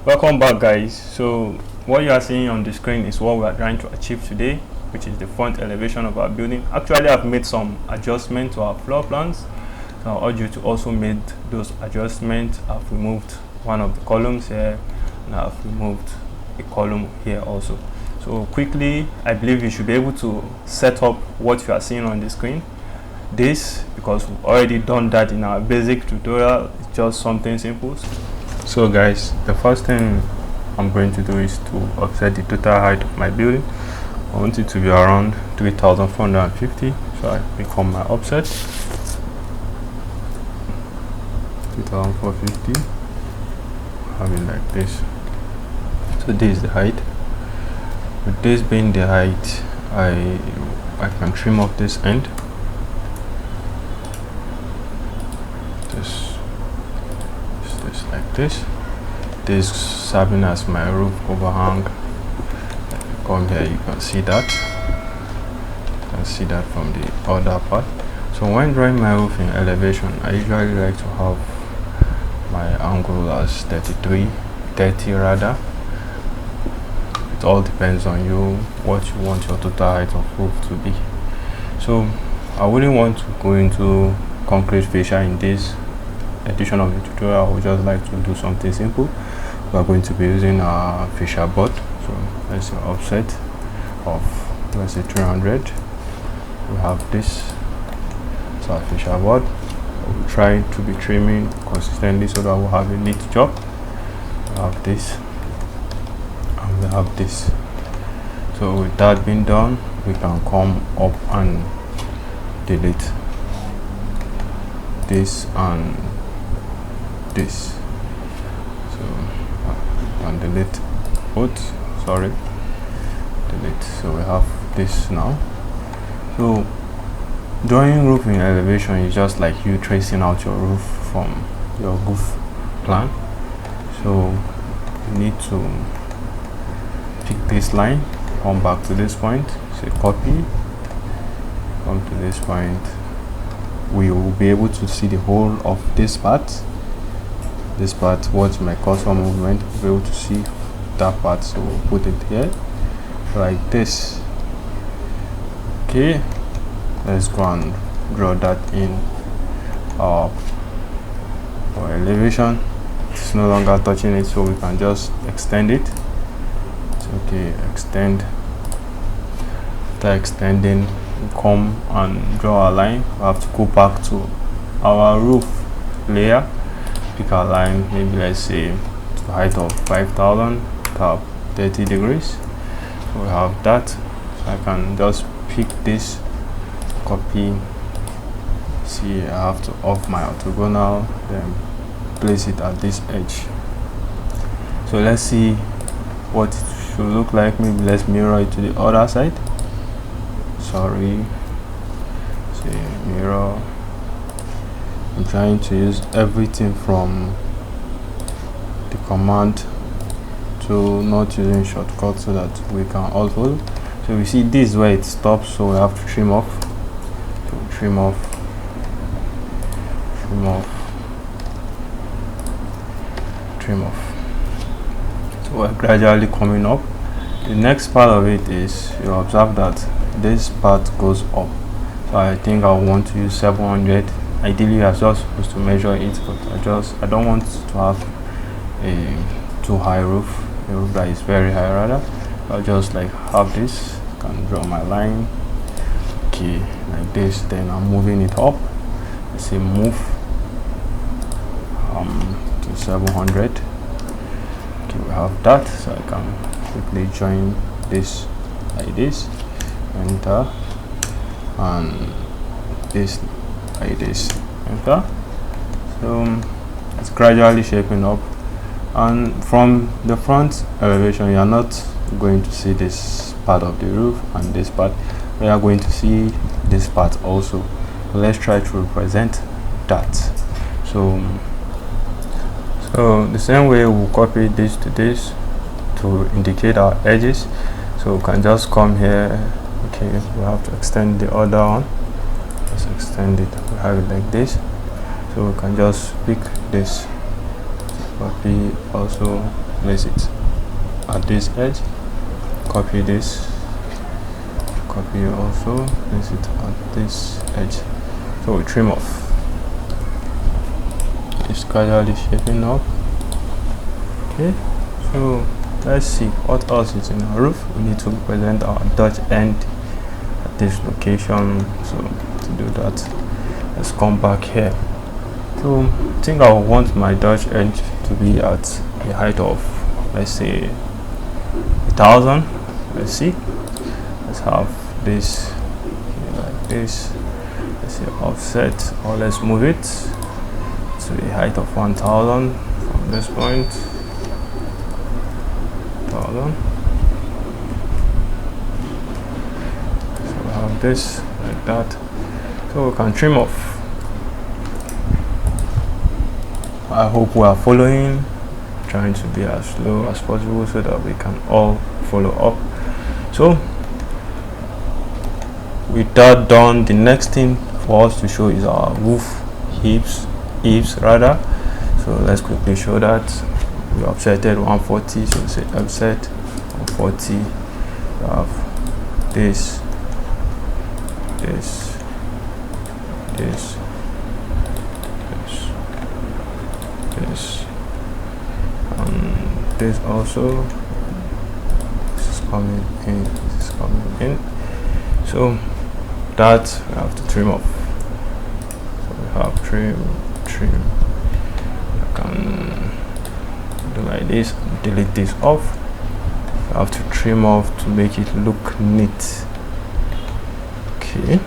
Welcome back, guys. So what you are seeing on the screen is what we are trying to achieve today, which is the front elevation of our building. Actually, I've made some adjustments to our floor plans, so I urge you to also make those adjustments. I've removed one of the columns here, and I've removed a column here also. So quickly, I believe you should be able to set up what you are seeing on the screen. This, because we've already done that in our basic tutorial, it's just something simple. So guys, the first thing I'm going to do is to offset the total height of my building. I want it to be around 3,450, so I become my offset 3,450. Have it like this. So this is the height. With this being the height, I can trim off this end. This like this serving as my roof overhang. Come here, you can see that from the other part. So when drawing my roof in elevation, I usually like to have my angle as 30 rather. It all depends on you, what you want your total height of roof to be. So I wouldn't want to go into concrete fascia in this edition of the tutorial. I would just like to do something simple. We are going to be using our fascia board. So let's say offset of, let's say 300. We have this. So our fascia board. We'll try to be trimming consistently so that we'll have a neat job. We have this, and we have this. So with that being done, we can come up and delete this and this. So and delete both, delete. So we have this now. So drawing roof in elevation is just like you tracing out your roof from your roof plan. So you need to pick this line, come back to this point, say copy, come to this point. We will be able to see the whole of this part. This part, what's my cursor movement, we'll be able to see that part. So we'll put it here like this. Okay, let's go and draw that in for elevation. It's no longer touching it, so we can just extend it. It's okay, extend. After extending, we come and draw a line. We have to go back to our roof layer, pick a line, maybe let's say to the height of 5,000, tap 30 degrees. So we have that. So I can just pick this, copy. See, I have to off my orthogonal, then place it at this edge. So let's see what it should look like. Maybe let's mirror it to the other side. Sorry, say mirror. I'm trying to use everything from the command to not using shortcuts so that we can all follow. So we see this is where it stops, so we have to trim off. So trim off. So we're gradually coming up. The next part of it is you observe that this part goes up. So I think I want to use 700. Ideally I was just supposed to measure it, but I don't want to have a too high roof, a roof that is very high rather. I'll just like have this, can draw my line, okay, like this. Then I'm moving it up. Let's say move to 700. Okay, we have that. So I can quickly join this like this, enter, and this like this, enter. So it's gradually shaping up, and from the front elevation you are not going to see this part of the roof and this part. We are going to see this part also. So let's try to represent that. So the same way we'll copy this to this to indicate our edges. So we can just come here. Okay, we have to extend the other one. Let's extend it. We have it like this. So we can just pick this copy, also place it at this edge, copy this, copy, also place it at this edge. So we trim off. It's gradually shaping up. Okay, so let's see what else is in our roof. We need to present our Dutch end at this location. So to do that, let's come back here. So I think I want my Dutch end to be at a height of, let's say, 1000. Let's see, let's have this like this. Let's say offset, or let's move it to a height of 1000 from this point. 1000. So we have this like that. So we can trim off. I hope we are following, trying to be as slow as possible so that we can all follow up. So with that done, the next thing for us to show is our roof eaves rather. So let's quickly show that. We offsetted 140, so we say offset 140. We have this, this, this, this, and this also. This is coming in, this is coming in. So that we have to trim off. So we have trim. I can do like this, delete this off. We have to trim off to make it look neat. Okay,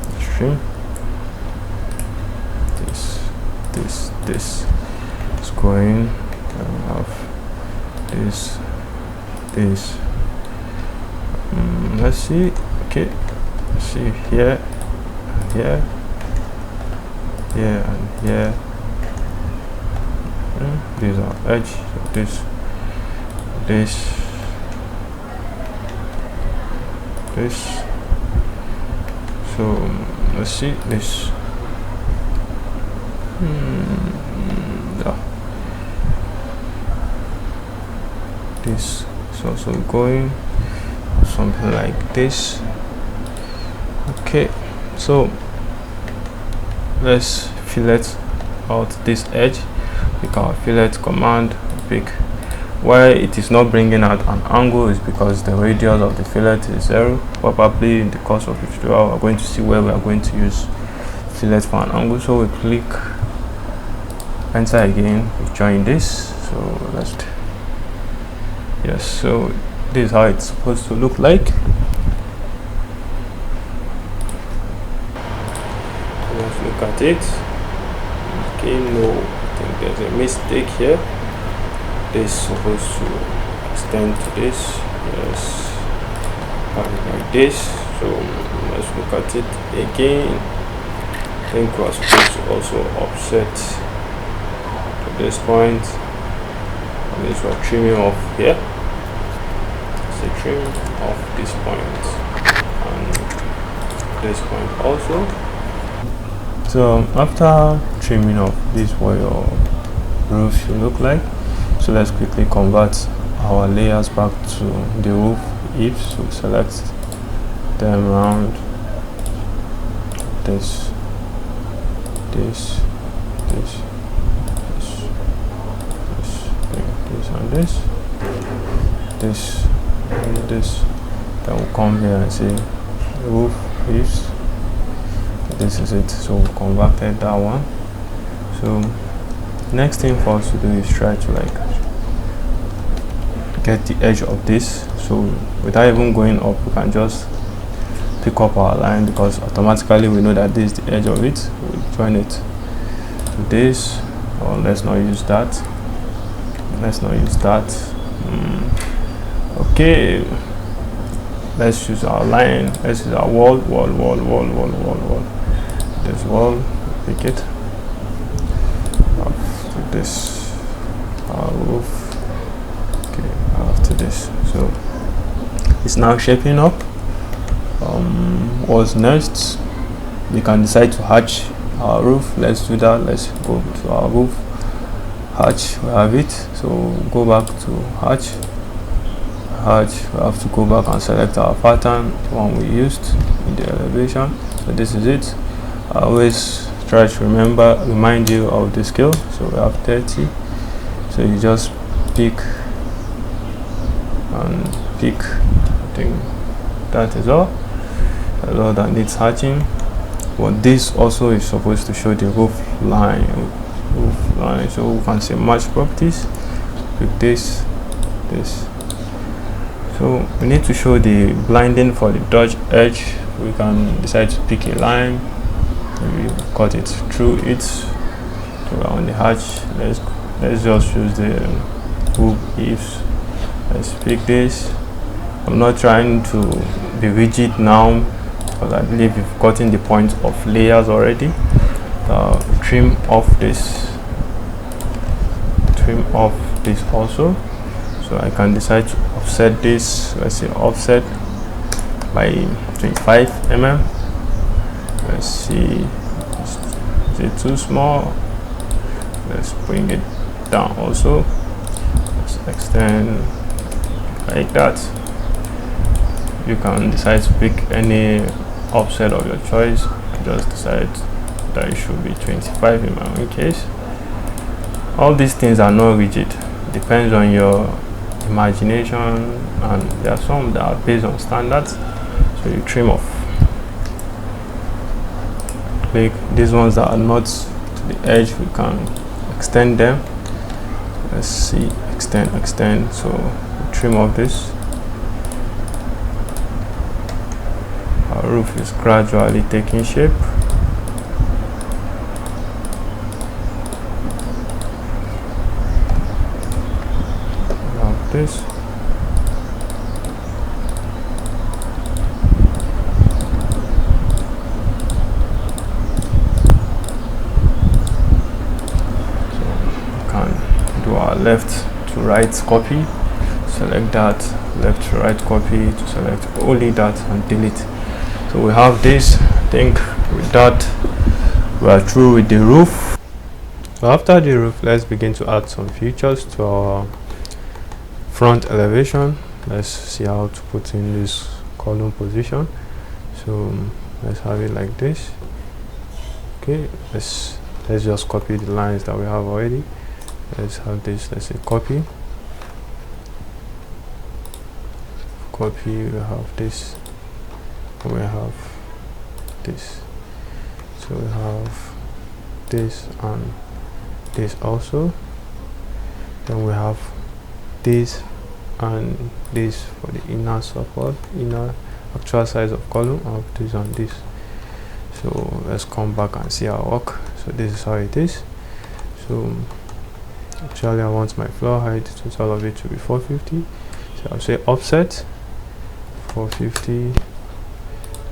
let's trim this. Let's go in. Then we have this. Let's see. Okay, let's see here, here, and here. These are edge. So this. So let's see this. Yeah. This is also going something like this. Okay, so let's fillet out this edge. Pick our fillet command, pick where it is not bringing out an angle is because the radius of the fillet is 0. Probably in the course of the tutorial we're going to see where we are going to use fillet for an angle. So we click enter again, we join this. So let's yes, so this is how it's supposed to look like. Let's look at it. Okay, no, I think there's a mistake here. This is supposed to extend to this. Yes, like this. So let's look at it again. I think we're supposed to also offset to this point. And this we're trimming off here. So trim off this point and this point also. So after trimming off, this is what your roof should look like. So let's quickly convert our layers back to the roof eaves. So select them around this, and this. Then we'll come here and say roof eaves. This is it. So we converted that one. So next thing for us to do is try to like get the edge of this. So without even going up, we can just pick up our line because automatically we know that this is the edge of it. We'll join it to this, or let's not use that. Okay, let's use our line. Let's use our wall. This wall, pick it after this, our roof. Okay, after this. So it's now shaping up. What's next? We can decide to hatch our roof. Let's do that. Let's go to our roof hatch, we have it. So go back to hatch. We have to go back and select our pattern, the one we used in the elevation. So this is it. I always try to remind you of the scale. So we have 30. So you just pick and pick. I think that is all. A lot that needs hatching. But this also is supposed to show the roof line. So we can say match properties. Pick this. So we need to show the blinding for the dodge edge. We can decide to pick a line. Maybe cut it through it. So we're on the hatch. Let's just use the hoop eaves. Let's pick this. I'm not trying to be rigid now because I believe we've gotten the point of layers already. Trim off this also. So I can decide to offset this. Let's say offset by 25 mm. Let's see, is it too small? Let's bring it down also. Let's extend like that. You can decide to pick any offset of your choice. Just decide that it should be 25 in my own case. All these things are not rigid, depends on your imagination, and there are some that are based on standards. So you trim off. Like these ones that are not to the edge, we can extend them. Let's see, extend. So trim off this. Our roof is gradually taking shape. Like this. Left to right copy, select that, left to right copy to select only that and delete. So we have this. I think with that we are through with the roof. So after the roof, let's begin to add some features to our front elevation. Let's see how to put in this column position. So let's have it like this. Okay, let's just copy the lines that we have already. Let's have this. Let's say copy. We have this, and we have this. So we have this and this also. Then we have this and this for the inner support, inner actual size of column of this and this. So let's come back and see our work. So this is how it is. So actually I want my floor height, total of it to be 450. So I'll say offset 450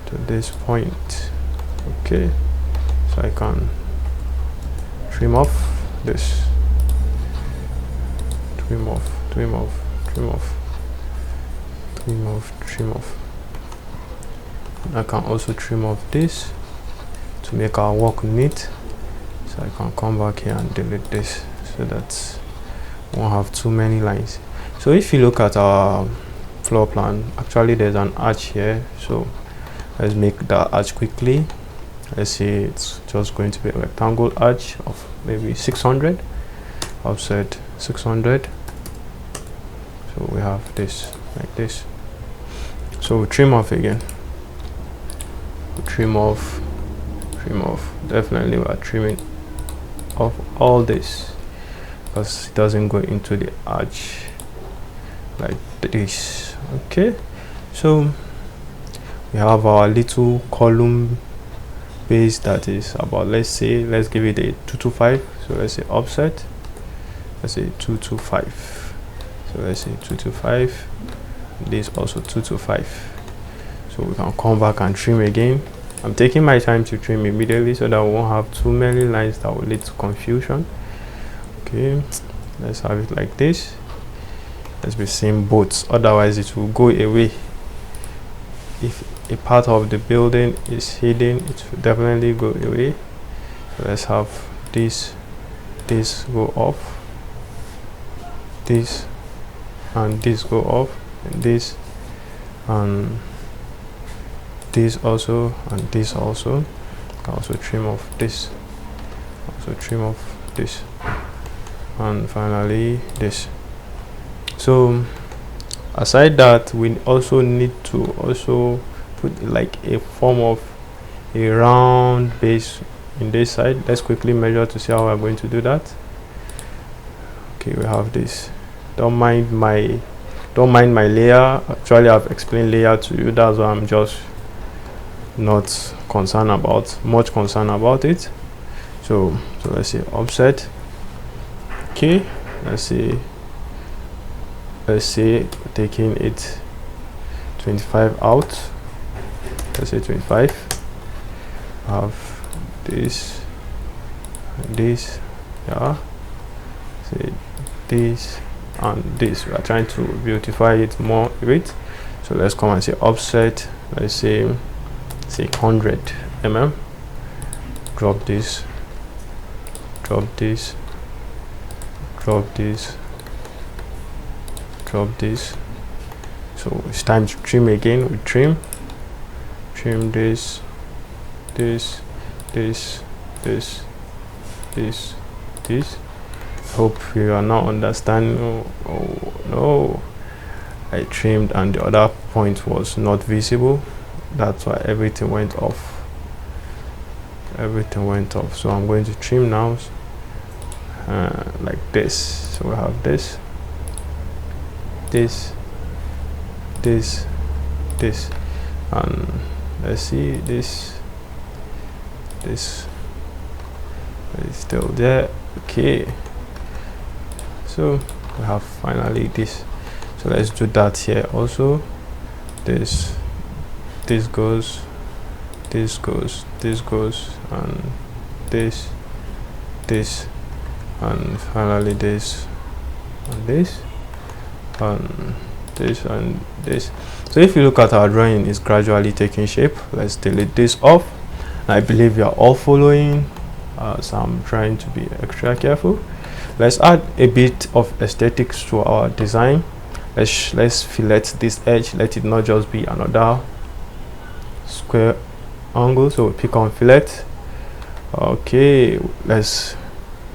to this point. Okay, so I can trim off this, trim off. I can also trim off this to make our work neat. So I can come back here and delete this so that we won't have too many lines. So if you look at our floor plan, actually there's an arch here. So let's make that arch quickly. Let's say it's just going to be a rectangle arch of maybe 600, offset 600. So we have this like this. So we trim off again. Trim off. Definitely we are trimming off all this because it doesn't go into the arch like this. Okay, so we have our little column base that is about, let's give it a 225. So let's say offset, let's say 225. So let's say 225. This also 225. So we can come back and trim again. I'm taking my time to trim immediately so that we won't have too many lines that will lead to confusion. Okay, let's have it like this. Let's be seeing both, otherwise it will go away. If a part of the building is hidden, it will definitely go away. So let's have this go off. this and this go off, and this and this also, and this also. I can also trim off this, also trim off this, and finally this. So aside that, we also need to also put like a form of a round base in this side. Let's quickly measure to see how we're going to do that. Okay, we have this. Don't mind my layer. Actually, I've explained layer to you. That's why I'm just not much concerned about it. So let's say offset. Okay, let's say taking it 25 out. Let's say 25. Have this and this, yeah. Say this and this. We are trying to beautify it more a bit. So let's come and say offset. Let's say 100 mm. Drop this, drop this, drop this, drop this. So it's time to trim again. We trim this, this, this, this, this, this. Hope you are now understanding. Oh no, I trimmed and the other point was not visible. That's why everything went off. Everything went off. So I'm going to trim now, like this. So we have this, this, this, this, and let's see, this is still there. Okay, so we have finally this. So let's do that here also. This goes, this goes, this goes, and this, and finally this, and this, and this, and this. So if you look at our drawing, it's gradually taking shape. Let's delete this off. I believe you are all following, so I'm trying to be extra careful. Let's add a bit of aesthetics to our design. Let's fillet this edge. Let it not just be another square angle. So we pick on fillet. Okay, let's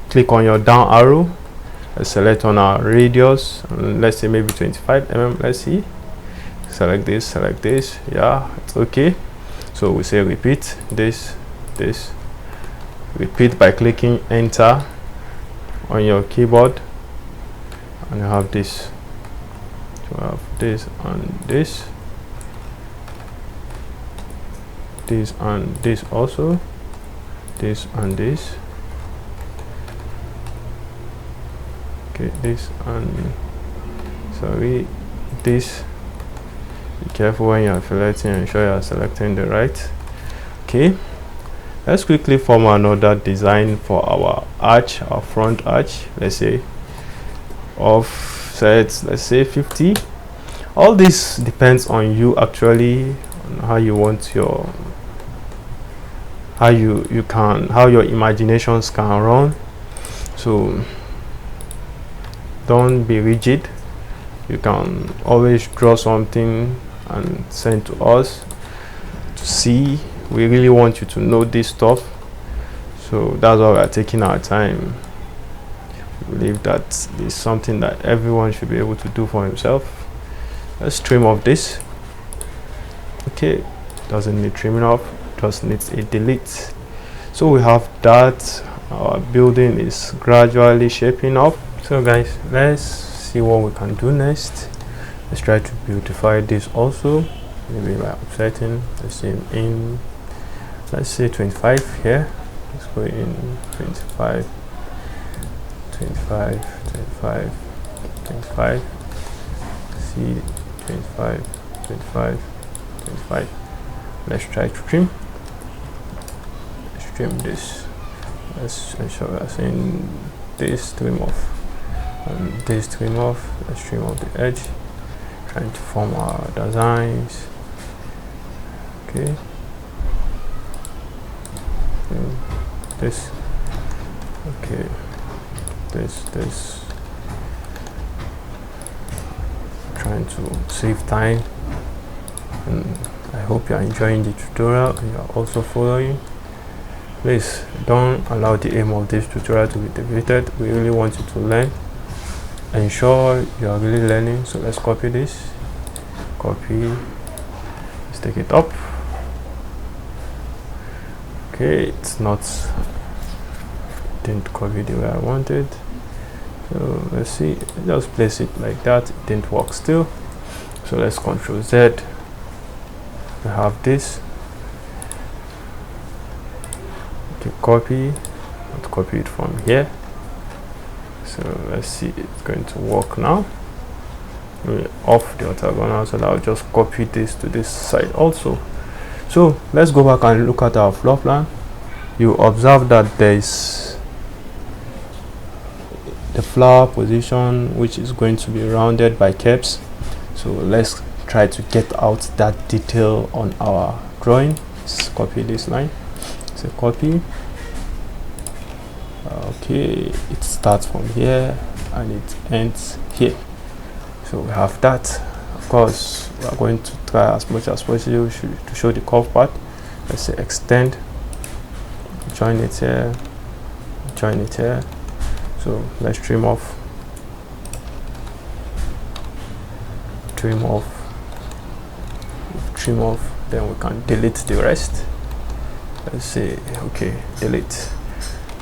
click on your down arrow. Let's select on our radius, and let's say maybe 25 mm. Let's see, select this. Yeah, it's okay. So we say repeat this, repeat by clicking enter on your keyboard, and you have this. So we have this and this, this and this also, this and this. Okay, this and sorry, this. Be careful when you're filleting, ensure you're selecting the right. Okay, let's quickly form another design for our arch, our front arch. Let's say offset, let's say 50. All this depends on you actually, on how you want your, how your imaginations can run. So don't be rigid. You can always draw something and send to us to see. We really want you to know this stuff, so that's why we are taking our time. We believe that it's something that everyone should be able to do for himself. Let's trim off this. Okay, doesn't need trimming off, just needs a delete. So we have that. Our building is gradually shaping up. So guys, let's see what we can do next. Let's try to beautify this also, maybe by offsetting. Let's say in, let's say 25 here. Let's go in 25, 25, 25, 25. See 25, 25, 25. Let's try to trim. Let's trim this. Let's ensure we're saying this trim off and this trim off. Let's trim off the edge, trying to form our designs. Okay, this, okay, this, trying to save time, and I hope you are enjoying the tutorial and you are also following. Please don't allow the aim of this tutorial to be defeated. We really want you to learn. Ensure you are really learning. So let's copy this, copy, let's take it up. Okay, it's not, didn't copy the way I wanted. So let's see, just place it like that. It didn't work still. So let's Ctrl Z. We have this. Okay, copy, let's copy it from here. So let's see, it's going to work now. We're off the orthogonal, so I'll just copy this to this side also. So let's go back and look at our floor plan. You observe that there is the flower position, which is going to be rounded by caps. So let's try to get out that detail on our drawing. Let's copy this line. So copy. Okay, it starts from here and it ends here. So we have that. Of course, we are going to try as much as possible to show the curve part. Let's say extend, join it here, join it here. So let's trim off, trim off, trim off, then we can delete the rest. Let's say okay, delete.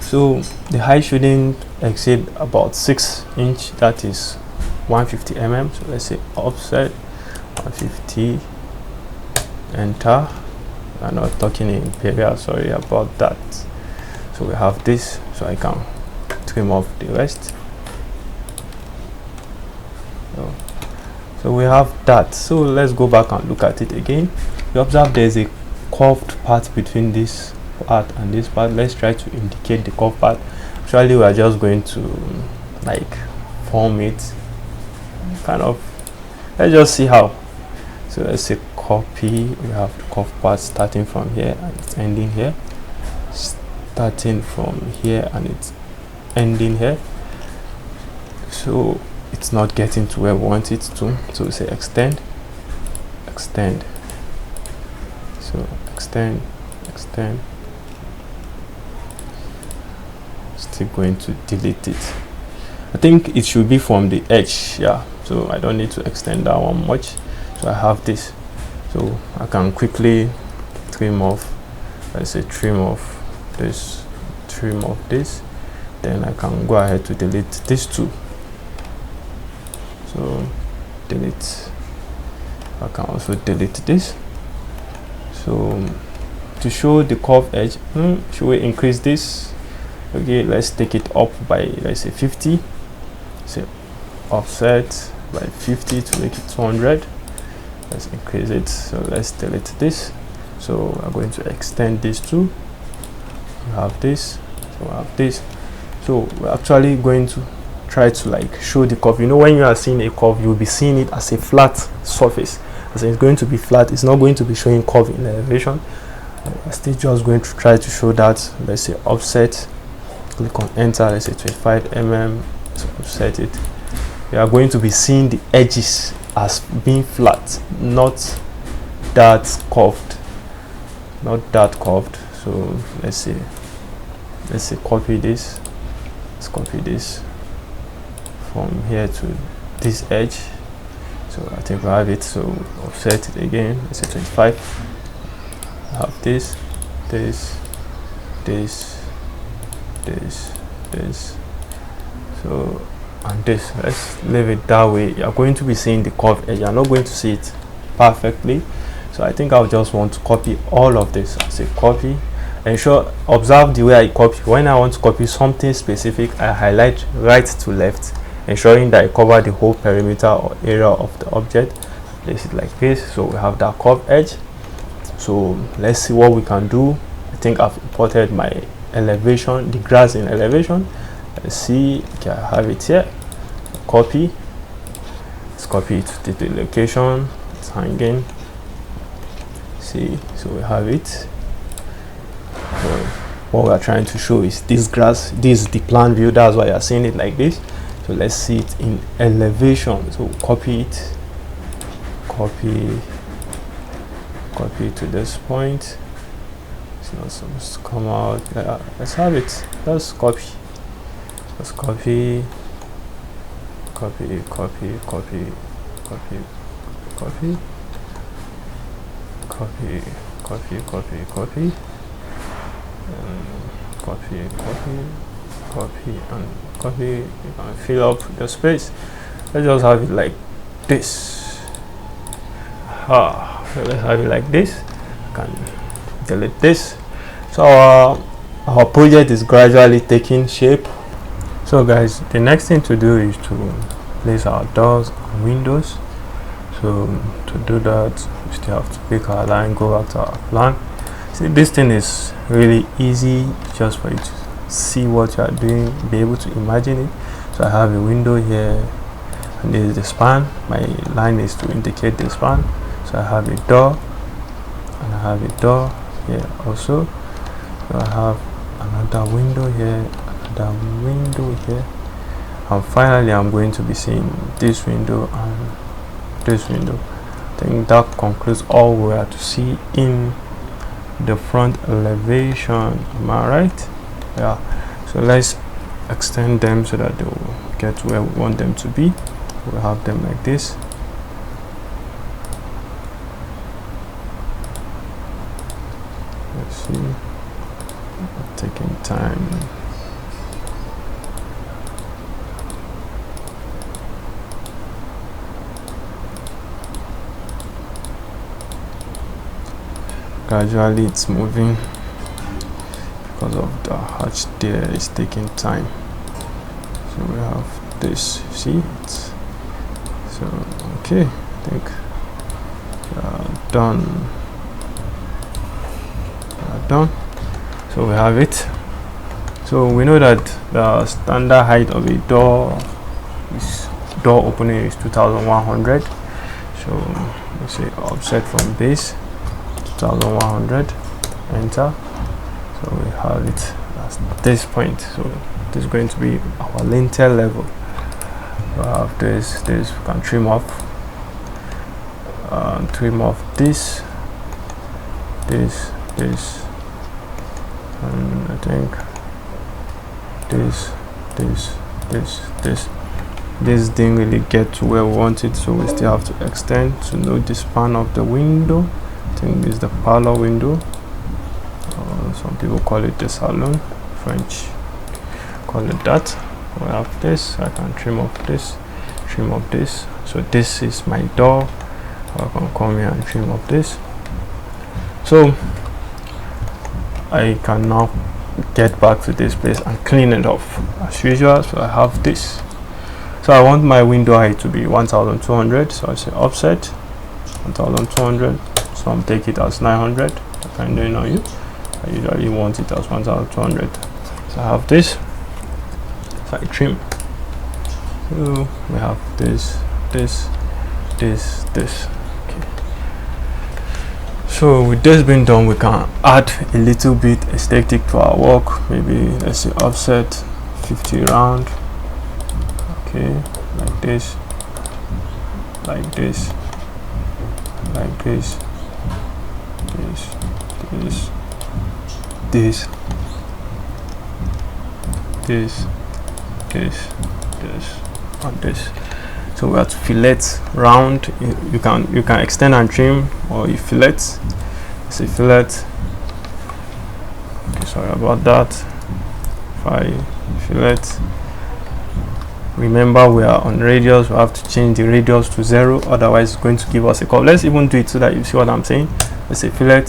So the height shouldn't exceed about 6 inch, that is 150 mm. So let's say offset 150, enter. I'm not talking in imperial, sorry about that. So we have this, so I can trim off the rest. So we have that. So let's go back and look at it again. You observe there's a curved part between this part and this part. Let's try to indicate the curved part. Actually, we are just going to like form it, kind of. Let's just see how. So let's say copy. We have the curved part starting from here and it's ending here, starting from here and it's ending here. So it's not getting to where we want it to. So we say extend, extend. So extend, extend. Still going to delete it. I think it should be from the edge, yeah. So I don't need to extend that one much. So I have this. So I can quickly trim off. Let's say trim off this, trim off this. Then I can go ahead to delete this too. So delete. I can also delete this. So to show the curved edge, should we increase this? Okay, let's take it up by, let's say 50. So offset by 50 to make it 200. Let's increase it. So let's delete this. So I'm going to extend this too. We have this. So we have this. So we're actually going to try to like show the curve. You know, when you are seeing a curve, you'll be seeing it as a flat surface. As it's going to be flat, it's not going to be showing curve in elevation. I'm still just going to try to show that. Let's say offset, click on enter, let's say 25 mm, so offset it. You are going to be seeing the edges as being flat, not that curved, not that curved. So let's say copy this. Let's copy this from here to this edge. So I think we have it. So offset it again. Let's say 25. I have this, this, this, this. So and this. Let's leave it that way. You're going to be seeing the curved edge. You're not going to see it perfectly. So I think I'll just want to copy all of this. I'll say copy. Ensure, observe the way I copy. When I want to copy something specific, I highlight right to left, ensuring that I cover the whole perimeter or area of the object. Place it like this. So we have that curved edge. So let's see what we can do. I think I've imported my elevation, the grass in elevation. Let's see. Okay, I have it here. Copy. Let's copy it to the location. It's hanging. See, so we have it. So what we are trying to show is this grass. This is the plan view. That's why you are seeing it like this. So let's see it in elevation. So copy it. copy to this point. It's not supposed to come out. Let's have it. Let's copy, copy, copy, copy, copy, copy, copy, copy, copy, copy, copy, copy, copy, copy, and copy. You can fill up the space. Let's just have it like this. Let's have it like this. I can delete this. So our project is gradually taking shape. So guys, the next thing to do is to place our doors and windows. So to do that, we still have to pick our line, go back to our plan. See, this thing is really easy, just for you to see what you are doing, be able to imagine it. So I have a window here, and this is the span. My line is to indicate the span. So I have a door, and I have a door here also. So I have another window here, another window here, and finally I'm going to be seeing this window and this window. I think that concludes all we are to see in the front elevation. Am I right? Yeah. So let's extend them so that they will get to where we want them to be. We'll have them like this. Let's see. Taking time. Gradually it's moving because of the hatch there is taking time. So we have this, see it. So okay, I think we are done. So we have it. So we know that the standard height of a door opening is 2100. So let's say offset from base 2100, enter. So we have it at this point. So this is going to be our lintel level. We have this we can trim off this, and I think this didn't really get to where we want it, so we still have to extend to know the span of the window. I think this is the parlor window, some people call it the salon, French call it that. We have this, I can trim off this. So this is my door. I can come here and trim off this. So I can now get back to this place and clean it off as usual. So I have this. So I want my window height to be 1200. So I say offset 1200. So I'm take it as 900. Depending on you, I usually want it as 1200. So I have this. So I trim. So we have this. Okay. So with this being done, we can add a little bit aesthetic to our work. Maybe let's say offset 50 round. Okay, like this, like this, like this, this, and this. So we have to fillet round. You can extend and trim, or you fillet. Say fillet. Okay, sorry about that. If I fillet, remember we are on radius. We have to change the radius to 0, otherwise it's going to give us a curve. Let's even do it so that you see what I'm saying. Let's say fillet.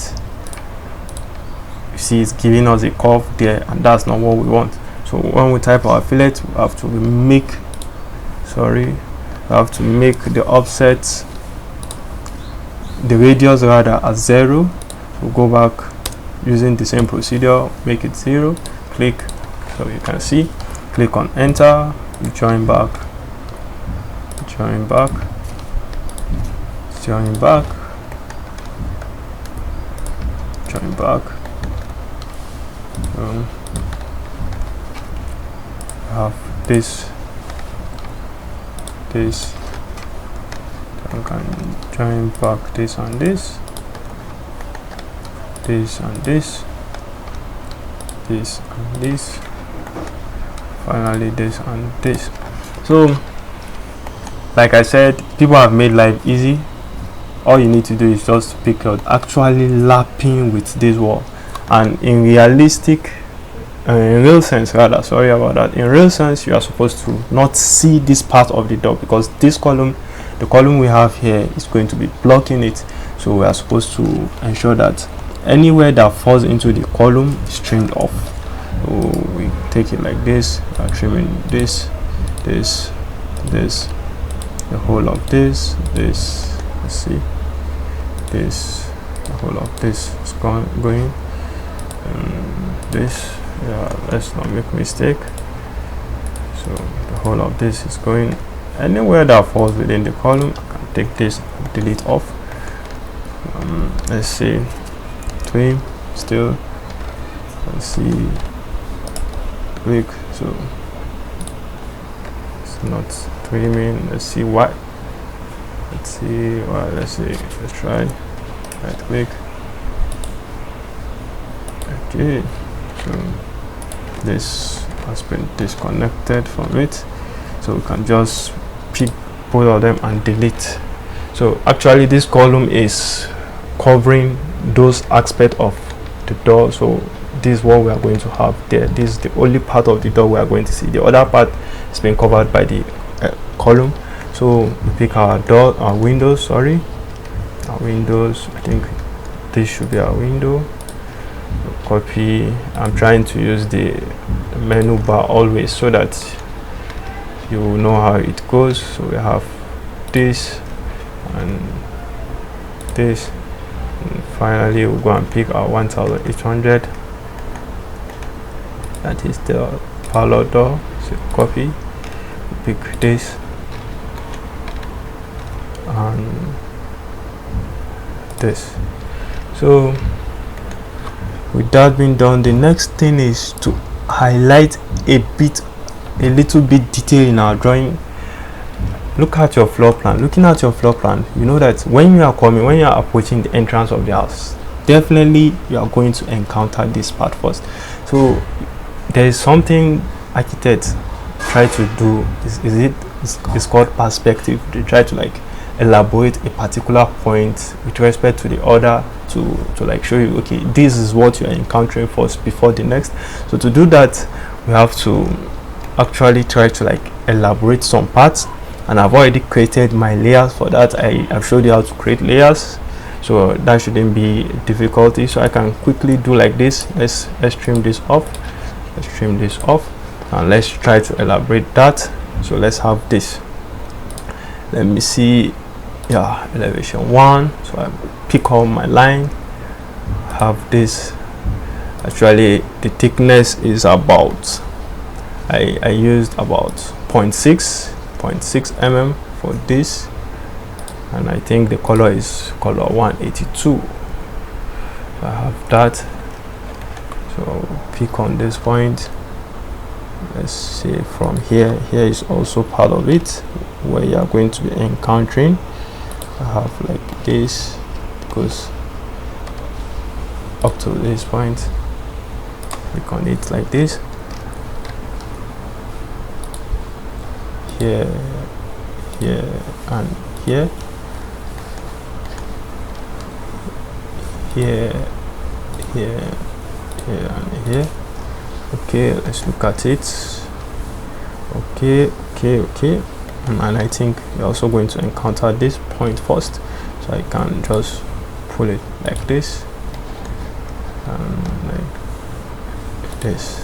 You see it's giving us a curve there, and that's not what we want. So when we type our fillet, we have to make the offset, the radius rather, at 0. We'll go back using the same procedure, make it 0, click, so you can see, click on enter, you join back, have this, I can join back this and this, this and this, this and this, finally this and this. So like I said, people have made life easy. All you need to do is just pick out actually lapping with this wall, and in real sense rather, sorry about that, in real sense you are supposed to not see this part of the door, because this column, the column we have here, is going to be blocking it. So we are supposed to ensure that anywhere that falls into the column is trimmed off. So we take it like this, we are trimming this, this, the whole of this, let's see, this, the whole of this is going, this, yeah, let's not make mistake. So the whole of this is going. Anywhere that falls within the column, I can take this and delete off. Let's see, trim still, let's see, click, so it's not trimming. Let's see why, let's try, right click, okay. So this has been disconnected from it, so we can just pick both of them and delete. So actually this column is covering those aspects of the door, so this is what we are going to have there. This is the only part of the door we are going to see. The other part is being covered by the column. So we pick our windows, I think this should be our window. Copy, I'm trying to use the menu bar always so that you know how it goes. So we have this and this, and finally we'll go and pick our 1800. That is the parlor door. So copy, pick this and this. So with that being done, the next thing is to highlight a little bit detail in our drawing. Look at your floor plan. Looking at your floor plan, you know that when you are approaching the entrance of the house, definitely you are going to encounter this part first. So there is something architects try to do, it's called perspective. They try to like elaborate a particular point with respect to the other, to like show you, okay, this is what you are encountering first before the next. So to do that, we have to actually try to like elaborate some parts, and I've already created my layers for that. I've showed you how to create layers, so that shouldn't be difficulty. So I can quickly do like this. Let's trim this off, and let's try to elaborate that. So let's have this, let me see, yeah, elevation 1. So I pick up my line, have this. Actually the thickness is about, I used about 0.6 mm for this, and I think the color is color 182. So I have that. So pick on this point. Let's see, from here is also part of it where you are going to be encountering. I have like this, goes up to this point, click on it like this. Here and here, here and here. Okay, let's look at it. Okay, and I think you're also going to encounter this point first, so I can just pull it like this and like this,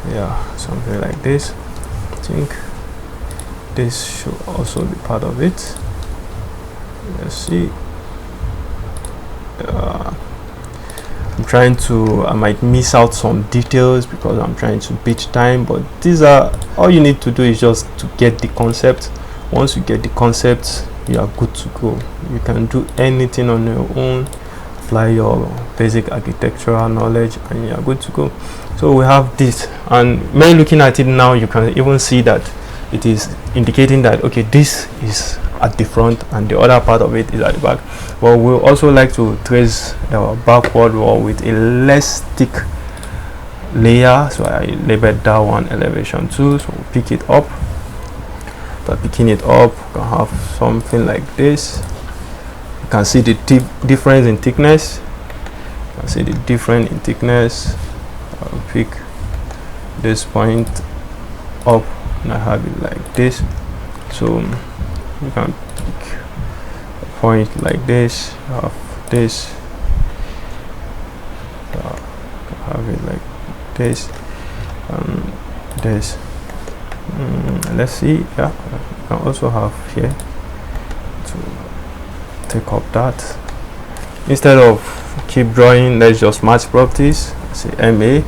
yeah, something like this. I think this should also be part of it. Let's see. I might miss out some details because I'm trying to beat time, but these are all you need to do is just to get the concept. Once you get the concept, you are good to go. You can do anything on your own, apply your basic architectural knowledge, and you are good to go. So we have this, and when looking at it now, you can even see that it is indicating that, okay, this is at the front and the other part of it is at the back. But we'll also like to trace our backward wall with a less thick layer, so I labeled that one elevation 2. So we'll pick it up. By picking it up, we can have something like this. You can see the difference in thickness. You can see the difference in thickness. I'll pick this point up and I have it like this. So you can pick a point like this, have this, have it like this, this. Let's see. Yeah, you can also have here to take up that. Instead of keep drawing, let's just match properties. Say MA,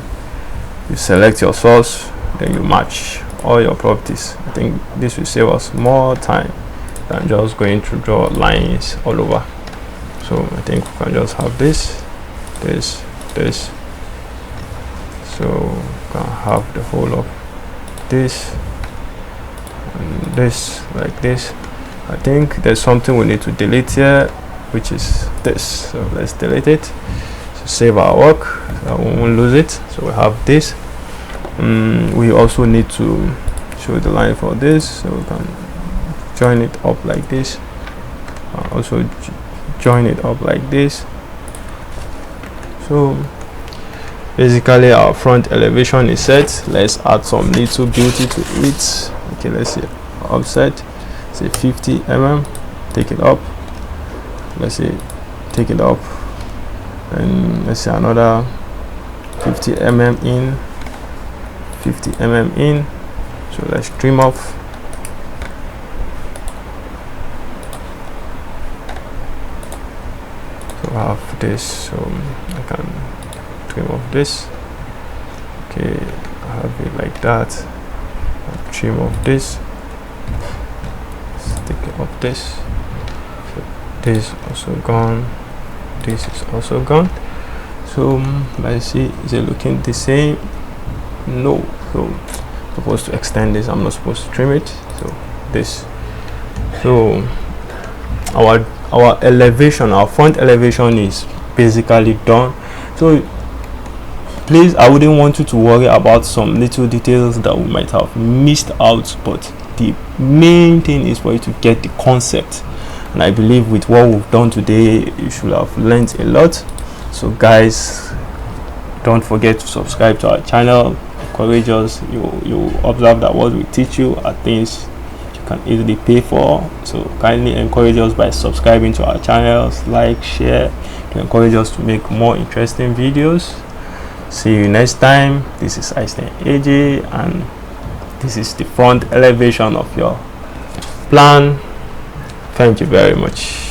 you select your source, then you match all your properties. I think this will save us more time than just going to draw lines all over. So I think we can just have this. So we can have the whole of this and this like this. I think there's something we need to delete here, which is this. So let's delete it. So save our work so we won't lose it. So we have this. We also need to show the line for this, so we can join it up like this. Also join it up like this. So basically our front elevation is set. Let's add some little beauty to it. Okay, let's see, offset, say 50 mm, take it up. Let's say take it up, and let's say another 50 mm in, 50 mm in. So let's trim off. So I have this, so I can trim off this. Okay, I have it like that. I'll trim off this. Let's take off this. So this also gone. This is also gone. So let's see, is it looking the same? No. So I'm supposed to extend this, I'm not supposed to trim it. So this. So our elevation, our front elevation is basically done. So please, I wouldn't want you to worry about some little details that we might have missed out, but the main thing is for you to get the concept. And I believe with what we've done today, you should have learned a lot. So guys, don't forget to subscribe to our channel. Encourage us. You observe that what we teach you are things you can easily pay for. So kindly encourage us by subscribing to our channels, like, share, to encourage us to make more interesting videos. See you next time. This is Einstein AJ, and this is the front elevation of your plan. Thank you very much.